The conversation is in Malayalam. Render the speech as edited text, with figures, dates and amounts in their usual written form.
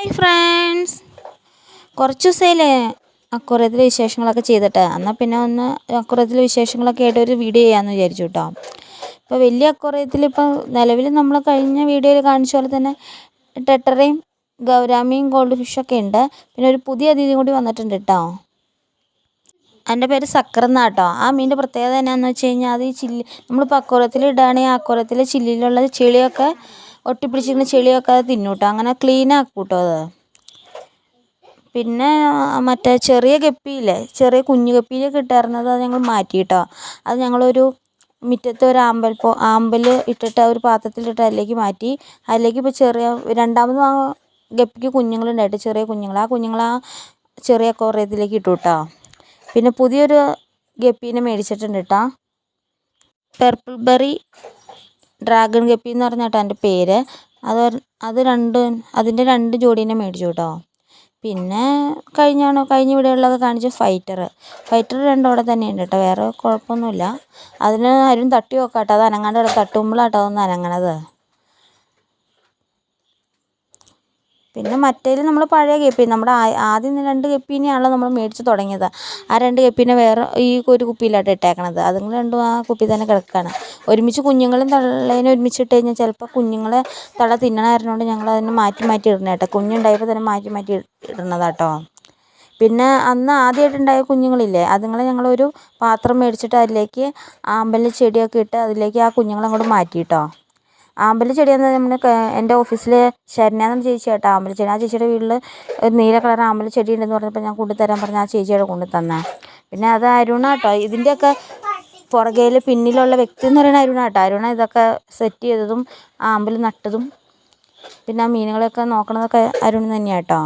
ഹായ് ഫ്രണ്ട്സ്, കുറച്ച് ദിവസമായില്ലേ അക്വേറിയത്തിലെ വിശേഷങ്ങളൊക്കെ ചെയ്തിട്ട്. എന്നാൽ പിന്നെ ഒന്ന് അക്വേറിയത്തിലെ വിശേഷങ്ങളൊക്കെ ആയിട്ട് ഒരു വീഡിയോ ചെയ്യാമെന്ന് വിചാരിച്ചു കേട്ടോ. ഇപ്പോൾ വലിയ അക്വേറിയത്തിൽ ഇപ്പോൾ നിലവിൽ നമ്മൾ കഴിഞ്ഞ വീഡിയോയിൽ കാണിച്ച പോലെ തന്നെ ടെട്ടറയും ഗൗരാമിയും ഗോൾഡ് ഫിഷൊക്കെ ഉണ്ട്. പിന്നെ ഒരു പുതിയ അതിഥി കൂടി വന്നിട്ടുണ്ട് കേട്ടോ. അതിൻ്റെ പേര് സക്കറെന്നാ കേട്ടോ. ആ മീനിൻ്റെ പ്രത്യേകത എന്നാന്ന് വെച്ച് കഴിഞ്ഞാൽ അത് ഈ ചില്ലി നമ്മളിപ്പോൾ അക്വേറിയത്തിൽ ഇടുകയാണെങ്കിൽ ആ അക്വേറിയത്തിലെ ചില്ലിയിലുള്ള ചെളിയൊക്കെ ഒട്ടിപ്പിടിച്ചിരിക്കുന്ന ചെളിയൊക്കെ അത് തിന്നും കേട്ടോ. അങ്ങനെ ക്ലീൻ ആക്കും കേട്ടോ അത്. പിന്നെ മറ്റേ ചെറിയ ഗപ്പിയില്ലേ, ചെറിയ കുഞ്ഞു ഗപ്പിയിലൊക്കെ ഇട്ടായിരുന്നത് അത് ഞങ്ങൾ മാറ്റി കേട്ടോ. അത് ഞങ്ങളൊരു മുറ്റത്ത് ഒരു ആമ്പൽ ഇട്ടിട്ട് ഒരു പാത്രത്തിലിട്ട് അതിലേക്ക് മാറ്റി. അതിലേക്ക് ഇപ്പോൾ ചെറിയ രണ്ടാമത് ആ ഗപ്പിക്ക് കുഞ്ഞുങ്ങളുണ്ടായിട്ട് ചെറിയ കുഞ്ഞുങ്ങൾ, ആ കുഞ്ഞുങ്ങൾ ആ ചെറിയ അക്വേറിയത്തിലേക്ക് ഇട്ടു കേട്ടോ. പിന്നെ പുതിയൊരു ഗപ്പീനെ മേടിച്ചിട്ടുണ്ട് കേട്ടോ. പെർപ്പിൾ ബെറി ഡ്രാഗൺ ഗപ്പി എന്ന് പറഞ്ഞ കേട്ടോ എൻ്റെ പേര്. അതിൻ്റെ രണ്ട് ജോഡീനെ മേടിച്ചു കേട്ടോ. പിന്നെ കഴിഞ്ഞ വീഡിയോകളിലൊക്കെ കാണിച്ച ഫൈറ്റർ രണ്ടോടെ തന്നെയുണ്ട് കേട്ടോ. വേറെ കുഴപ്പമൊന്നുമില്ല. അതിന് ആരും തട്ടി നോക്കാം കേട്ടോ. അത് അനങ്ങാണ്ട് തട്ടുമ്പോഴാട്ടോ അതൊന്ന് അനങ്ങണത്. പിന്നെ മറ്റേതിൽ നമ്മൾ പഴയ ഗപ്പി, നമ്മുടെ ആദ്യം 2 ഗപ്പീനെയാണല്ലോ നമ്മൾ മേടിച്ച് തുടങ്ങിയത്. ആ 2 ഗപ്പീനെ വേറെ ഈ ഒരു കുപ്പിയിലായിട്ട് ഇട്ടേക്കണത്. അതുങ്ങൾ രണ്ടും ആ കുപ്പി തന്നെ കിടക്കുകയാണ്. ഒരുമിച്ച് കുഞ്ഞുങ്ങളും തള്ളേനെ ഒരുമിച്ച് ഇട്ട് കഴിഞ്ഞാൽ ചിലപ്പോൾ കുഞ്ഞുങ്ങളെ തള്ള തിന്നണമായിരുന്നുകൊണ്ട് ഞങ്ങൾ അതിനെ മാറ്റി ഇടണ കേട്ടോ. കുഞ്ഞുണ്ടായപ്പോൾ തന്നെ മാറ്റി ഇടണതാട്ടോ. പിന്നെ അന്ന് ആദ്യമായിട്ടുണ്ടായ കുഞ്ഞുങ്ങളില്ലേ, അതുങ്ങളെ ഞങ്ങളൊരു പാത്രം മേടിച്ചിട്ട് അതിലേക്ക് ആമ്പലിൽ ചെടിയൊക്കെ ഇട്ട് അതിലേക്ക് ആ കുഞ്ഞുങ്ങളെ അങ്ങോട്ട് മാറ്റി കേട്ടോ. ആമ്പൽ ചെടിയെന്ന് നമ്മൾ എൻ്റെ ഓഫീസിൽ ശരണ്യാന്ന് ചേച്ചി കേട്ടോ ആമ്പൽ ചെടി. ആ ചേച്ചിയുടെ വീട്ടിൽ ഒരു നീല കളർ ആമ്പൽ ചെടി ഉണ്ടെന്ന് പറഞ്ഞപ്പോൾ ഞാൻ കൊണ്ടുതരാൻ പറഞ്ഞ ആ ചേച്ചിയുടെ കൊണ്ടു തന്നെ. പിന്നെ അത് അരുണ കേട്ടോ. ഇതിൻ്റെയൊക്കെ പുറകയിൽ പിന്നിലുള്ള വ്യക്തി എന്ന് പറയുന്നത് അരുണ കേട്ടോ. അരുണ ഇതൊക്കെ സെറ്റ് ചെയ്തതും ആമ്പൽ നട്ടതും പിന്നെ ആ മീനുകളെയൊക്കെ നോക്കണതൊക്കെ അരുൺ തന്നെയാണ് കേട്ടോ.